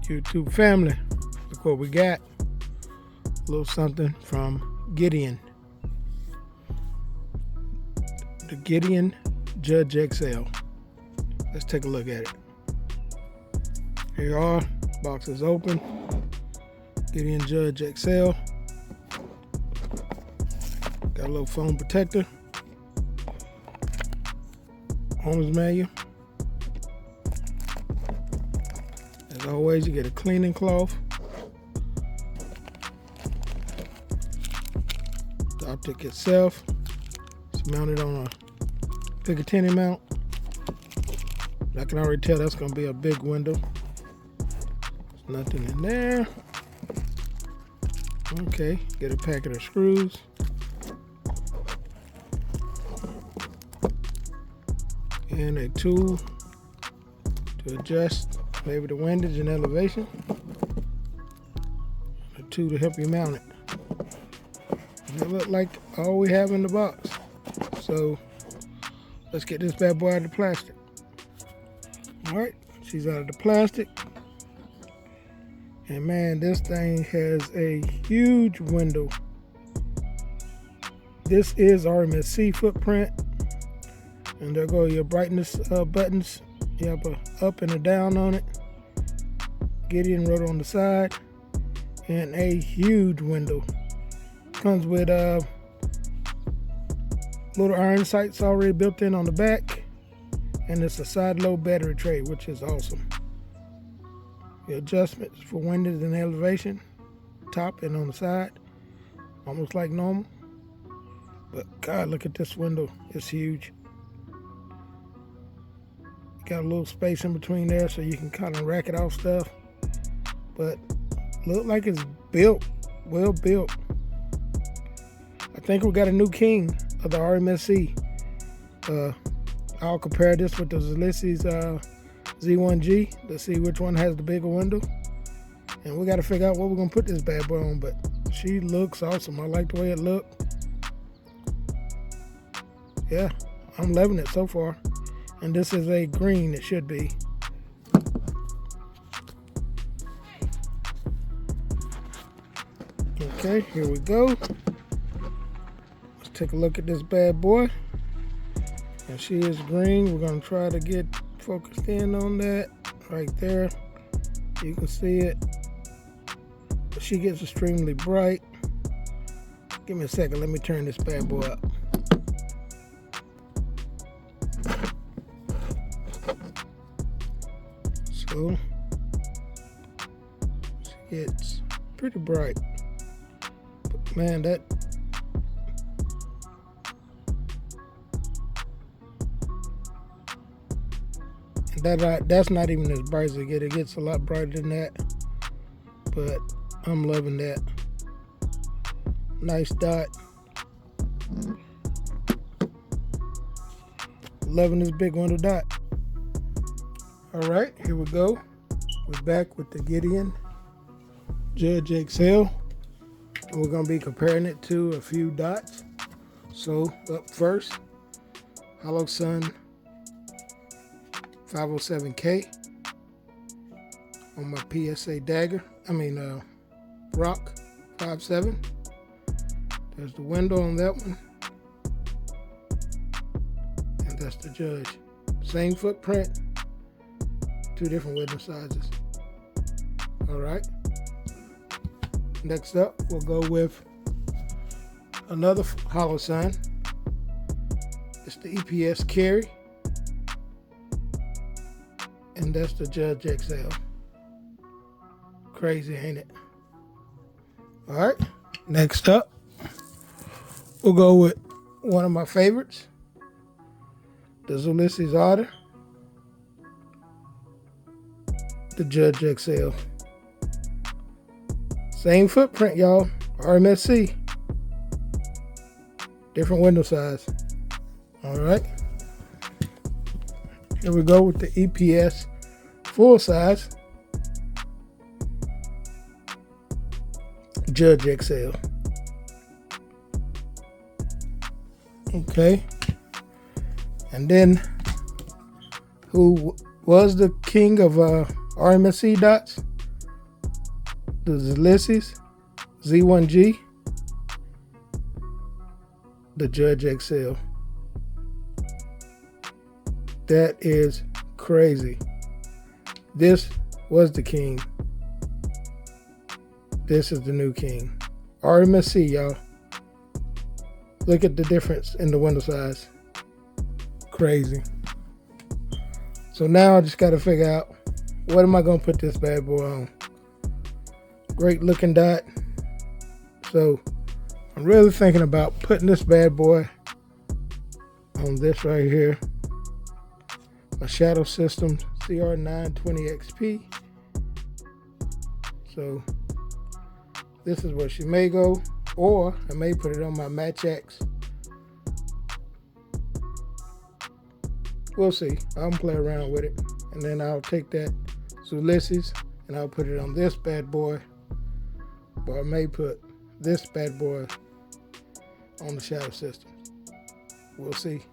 YouTube family, look what we got. A little something from GIDEON. The GIDEON Judge XL. Let's take a look at it. Here you are. Box is open. GIDEON Judge XL. Got a little foam protector. Owner's manual. As always, you get a cleaning cloth. The Optic itself. It's mounted on a Picatinny mount. I can already tell that's going to be a big window. There's nothing in there. Okay, get a packet of screws. And a tool to adjust maybe the windage and elevation. A tool to help you mount it. And it looks like all we have in the box. So let's get this bad boy out of the plastic. Alright, she's out of the plastic. And man, this thing has a huge window. This is RMSC footprint. And there go your brightness buttons. You have a up and a down on it. GIDEON wrote on the side. And a huge window. Comes with little iron sights already built in on the back. And it's a side load battery tray, which is awesome. The adjustments for windage and elevation, top and on the side, almost like normal. But God, look at this window. It's huge. Got a little space in between there so you can kind of rack it off stuff. But look like it's built, well built. I think we got a new king of the RMSC. I'll compare this with the Ulysses Z1G to see which one has the bigger window. And we got to figure out what we're going to put this bad boy on. But she looks awesome. I like the way it looked. Yeah, I'm loving it so far. And this is a green, it should be. Okay, here we go. Let's take a look at this bad boy. And she is green. We're gonna try to get focused in on that right there. You can see it. She gets extremely bright. Give me a second, let me turn this bad boy up. So it's pretty bright, but man, that's not even as bright as it gets. It gets a lot brighter than that, but I'm loving that. Nice dot. Loving this big window dot. All right, here we go. We're back with the GIDEON Judge XL. And we're gonna be comparing it to a few dots. So up first, Hollow Sun 507K on my PSA dagger. Rock 57. There's the window on that one. And that's the Judge. Same footprint. Two different window sizes. All right. Next up, we'll go with another Hollow Sun. It's the EPS Carry. And that's the Judge XL. Crazy, ain't it? All right. Next up, we'll go with one of my favorites. The Ulysses Otter. The Judge XL. Same footprint, y'all. RMSC. Different window size. All right. Here we go with the EPS full size Judge XL. Okay. And then who was the king of RMSC dots? the Ulysses Z1G, the Judge XL. That is crazy. This was the king. This is the new king. RMSC, y'all. Look at the difference in the window size. Crazy. So now I just got to figure out, what am I going to put this bad boy on? Great looking dot. So I'm really thinking about putting this bad boy on this right here. My Shadow System CR920XP. So this is where she may go, or I may put it on my Match X. We'll see. I'll play around with it, and then I'll take that Ulysses and I'll put it on this bad boy, or I may put this bad boy on the Shadow System. We'll see.